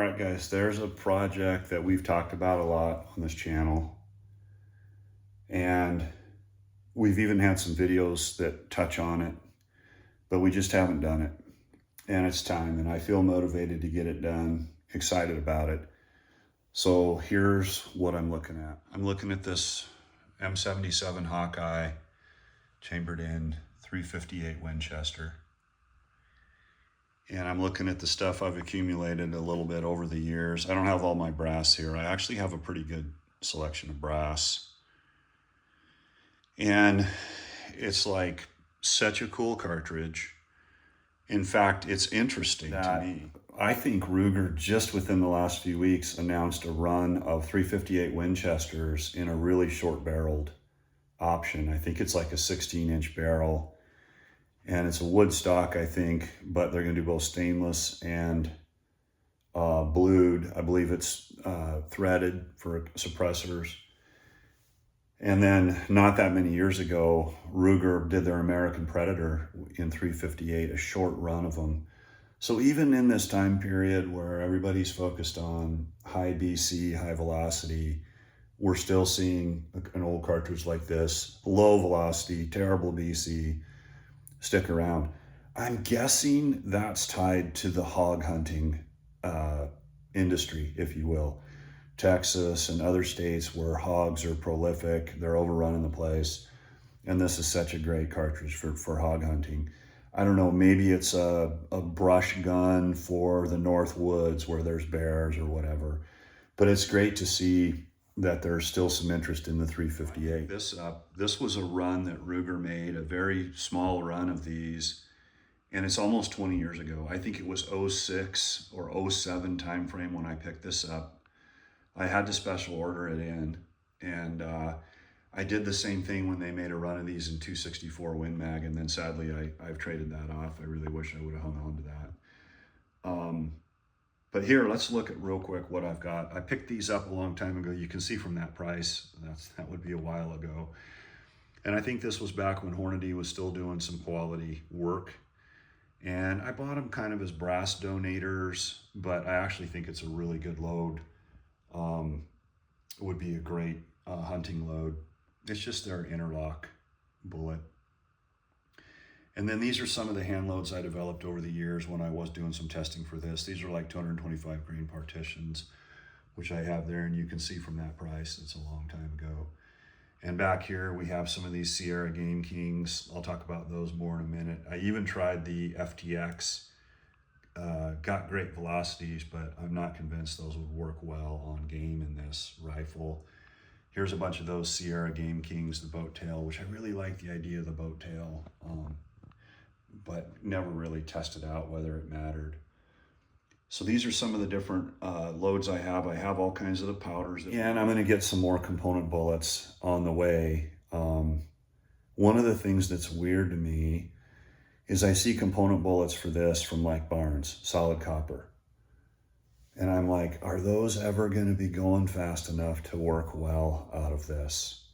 right, guys, there's a project that we've talked about a lot on this channel. And we've even had some videos that touch on it, but we just haven't done it. And it's time, and I feel motivated to get it done, excited about it. So here's what I'm looking at. I'm looking at this M77 Hawkeye chambered in 358 Winchester. And I'm looking at the stuff I've accumulated a little bit over the years. I don't have all my brass here. I actually have a pretty good selection of brass. And it's like such a cool cartridge. In fact, it's interesting to me. I think Ruger just within the last few weeks announced a run of 358 Winchesters in a really short barreled option. I think it's like a 16-inch barrel. And it's a wood stock, I think, but they're going to do both stainless and blued. I believe it's threaded for suppressors. And then not that many years ago, Ruger did their American Predator in 358, a short run of them. So even in this time period where everybody's focused on high BC, high velocity, we're still seeing an old cartridge like this, low velocity, terrible BC, stick around. I'm guessing that's tied to the hog hunting industry, if you will. Texas and other states where hogs are prolific, they're overrunning the place. And this is such a great cartridge for hog hunting. I don't know, maybe it's a brush gun for the North Woods where there's bears or whatever. But it's great to see that there's still some interest in the 358. This was a run that Ruger made, a very small run of these, and it's almost 20 years ago. I think it was 06 or 07 timeframe when I picked this up. I had to special order it in, and I did the same thing when they made a run of these in 264 Win Mag, and then sadly I've traded that off. I really wish I would have hung on to that. But here, let's look at real quick what I've got. I picked these up a long time ago. You can see from that price, that would be a while ago. And I think this was back when Hornady was still doing some quality work. And I bought them kind of as brass donators, but I actually think it's a really good load. It would be a great hunting load. It's just their interlock bullet. And then these are some of the hand loads I developed over the years when I was doing some testing for this. These are like 225 grain partitions, which I have there, and you can see from that price, it's a long time ago. And back here, we have some of these Sierra Game Kings. I'll talk about those more in a minute. I even tried the FTX, got great velocities, but I'm not convinced those would work well on game in this rifle. Here's a bunch of those Sierra Game Kings, the boat tail, which I really like the idea of the boat tail. But never really tested out whether it mattered. So these are some of the different loads I have. I have all kinds of the powders. And I'm gonna get some more component bullets on the way. One of the things that's weird to me is I see component bullets for this from like Barnes, solid copper. And I'm like, are those ever gonna be going fast enough to work well out of this?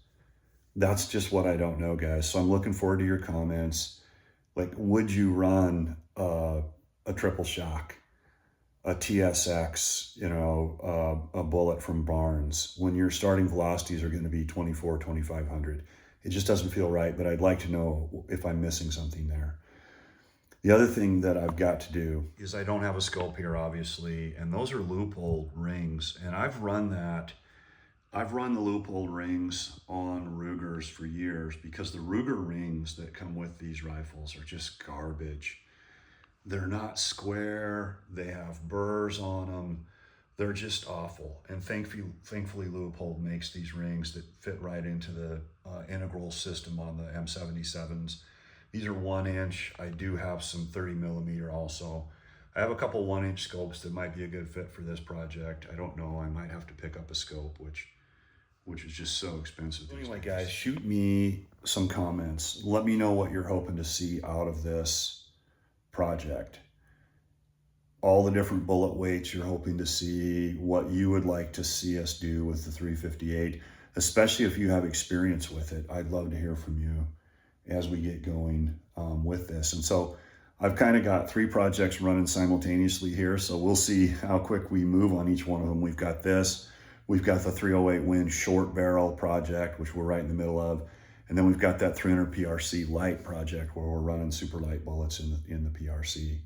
That's just what I don't know, guys. So I'm looking forward to your comments. Like, would you run a triple shock, a TSX, a bullet from Barnes when your starting velocities are going to be 24, 2500? It just doesn't feel right, but I'd like to know if I'm missing something there. The other thing that I've got to do is I don't have a scope here, obviously, and those are loophole rings, and I've run the loophole rings on Rugers for years because the Ruger rings that come with these rifles are just garbage. They're not square, they have burrs on them, they're just awful. And thankfully Leupold makes these rings that fit right into the integral system on the M77s. These are 1-inch. I do have some 30 millimeter also. I have a couple 1-inch scopes that might be a good fit for this project. I don't know, I might have to pick up a scope, which is just so expensive. Anyway, guys, shoot me some comments. Let me know what you're hoping to see out of this project. All the different bullet weights you're hoping to see, what you would like to see us do with the 358, especially if you have experience with it. I'd love to hear from you as we get going with this. And so I've kind of got 3 projects running simultaneously here, so we'll see how quick we move on each one of them. We've got this, we've got the 308 Win short barrel project, which we're right in the middle of, and then we've got that 300 PRC light project where we're running super light bullets in the PRC.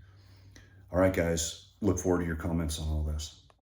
All right, guys, look forward to your comments on all this.